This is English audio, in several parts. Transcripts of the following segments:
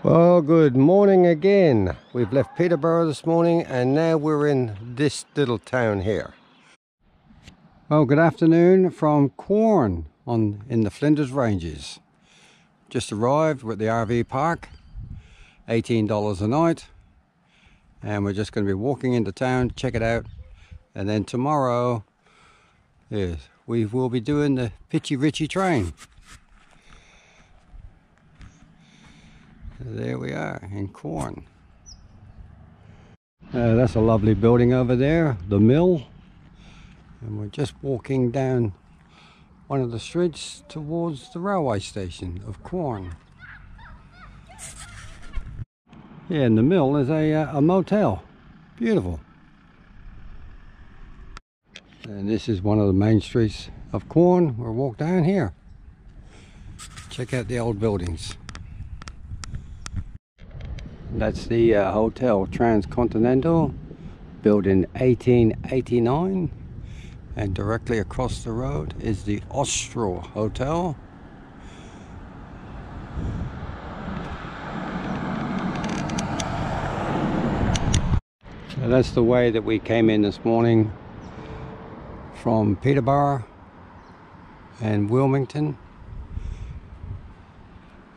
Well, good morning again. We've left Peterborough this morning and now we're in this little town here. Well, good afternoon from Quorn in the Flinders Ranges. Just arrived. We're at the RV park, $18 a night, and we're just going to be walking into town, check it out, and then tomorrow, yes, we will be doing the Pichi Richi train. There we are in Quorn. That's a lovely building over there, the mill, and we're just walking down one of the streets towards the railway station of Quorn. Yeah, and the mill is a motel. Beautiful. And this is one of the main streets of Quorn. We'll walk down here. Check out the old buildings. That's the Hotel Transcontinental, built in 1889, and directly across the road is the Austral Hotel. So that's the way that we came in this morning from Peterborough and Wilmington,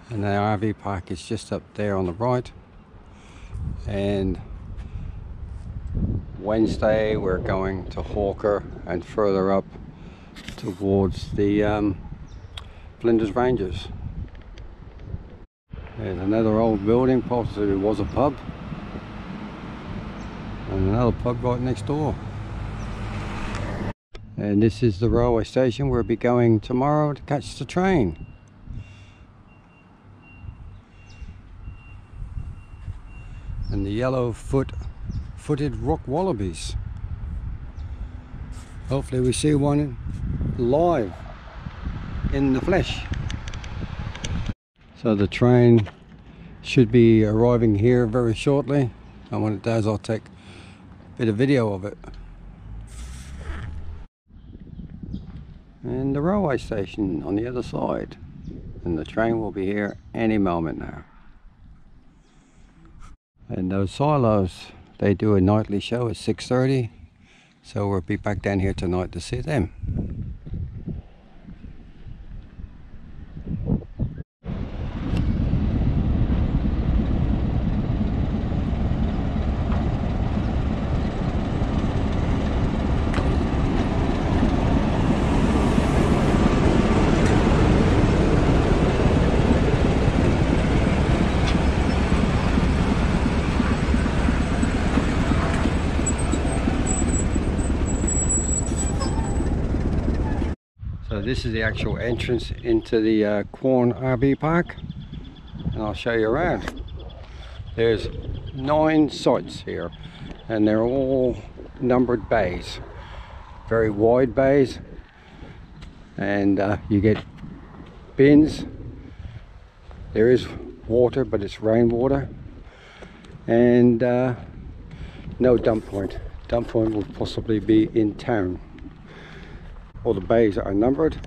and the RV park is just up there on the right. And Wednesday we're going to Hawker and further up towards the Flinders Ranges. There's another old building, possibly it was a pub, and another pub right next door. And this is the railway station. We'll be going tomorrow to catch the train. And the yellow-footed rock wallabies. Hopefully we see one live in the flesh. So the train should be arriving here very shortly, and when it does I'll take a bit of video of it. And the railway station on the other side, and the train will be here any moment now. And those silos, they do a nightly show at 6:30, so we'll be back down here tonight to see them. So this is the actual entrance into the Quorn RV park, and I'll show you around. There's 9 sites here, and they're all numbered bays, very wide bays, and you get bins. There is water, but it's rainwater, and no dump point. Dump point will possibly be in town. All the bays are numbered.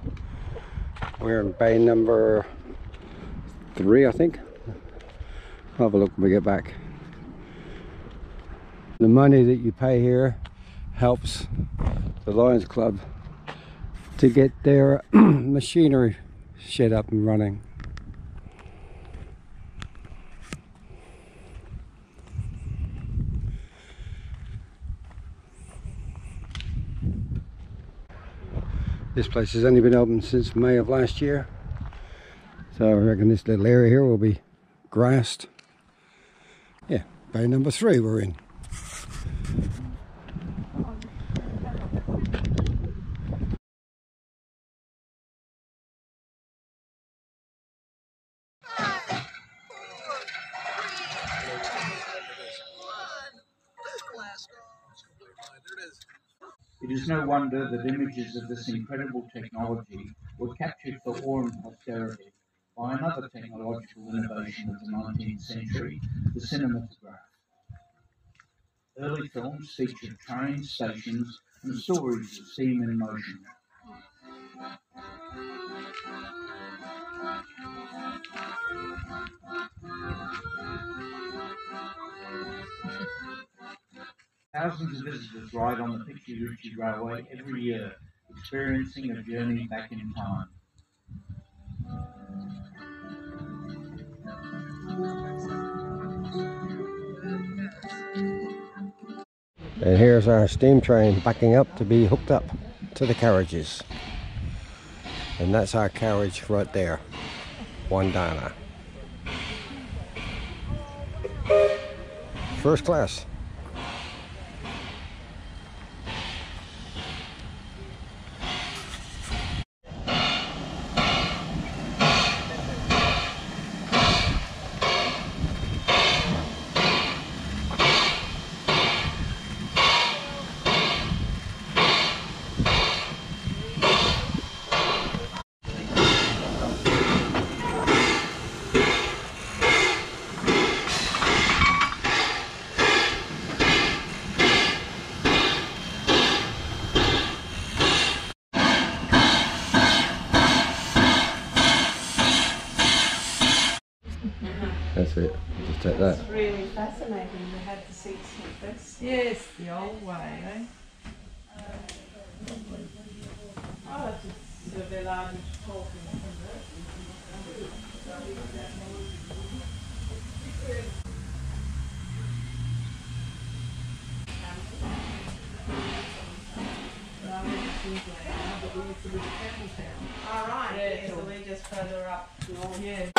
We're in bay number 3, I think. I'll have a look when we get back. The money that you pay here helps the Lions Club to get their machinery shed up and running. This place has only been open since May of last year, so I reckon this little area here will be grassed. Yeah, bay number 3 we're in. It is no wonder that images of this incredible technology were captured for awe and posterity by another technological innovation of the 19th century, the cinematograph. Early films featured trains, stations, and stories of steam in motion. Thousands of visitors ride on the Pichi Richi Railway every year, experiencing a journey back in time. And here's our steam train backing up to be hooked up to the carriages. And that's our carriage right there, one Dana. First class. That's it. Just take that. It's really fascinating. We had the seats like this. Yes, the old way, eh? Oh, it's just a bit hard to talk in all right, yeah, so we're just further up. Yeah.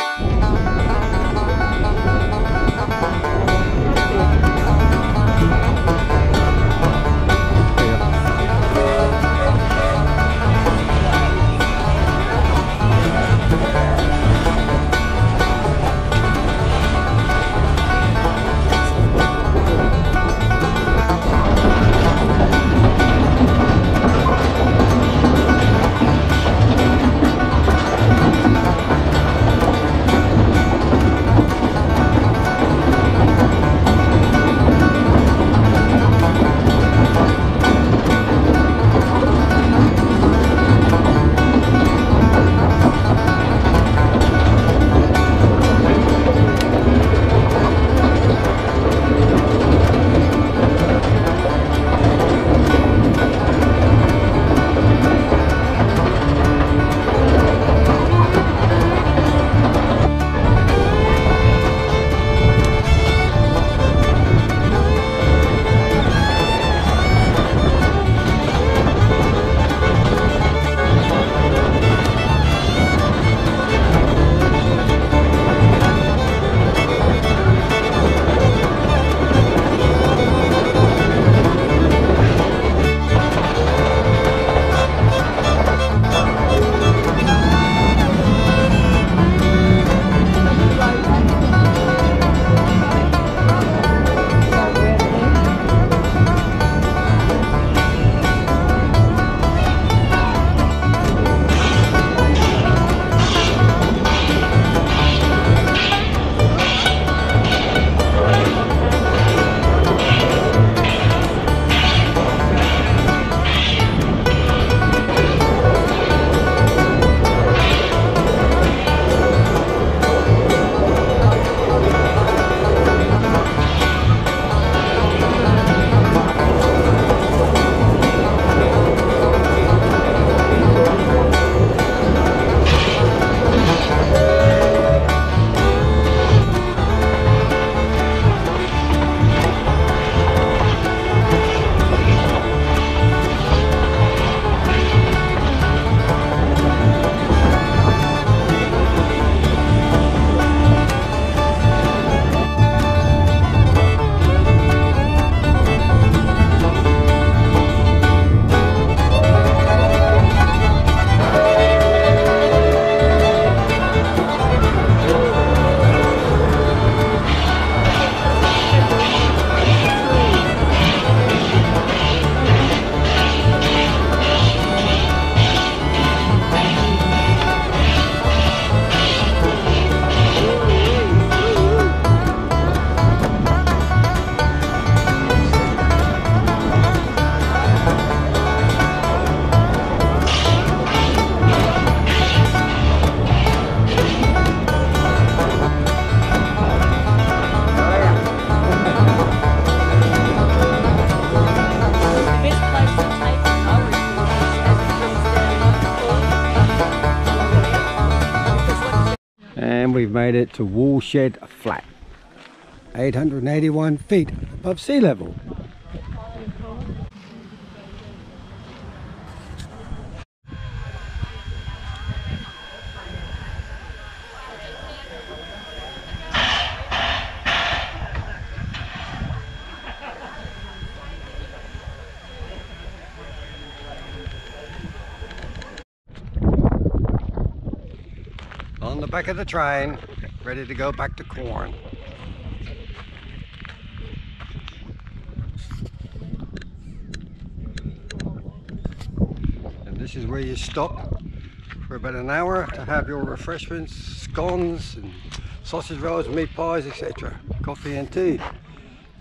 we've made it to Woolshed Flat, 881 feet above sea level. On the back of the train, ready to go back to Quorn. And this is where you stop for about an hour to have your refreshments, scones and sausage rolls, meat pies, etc. Coffee and tea.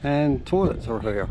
And toilets are here.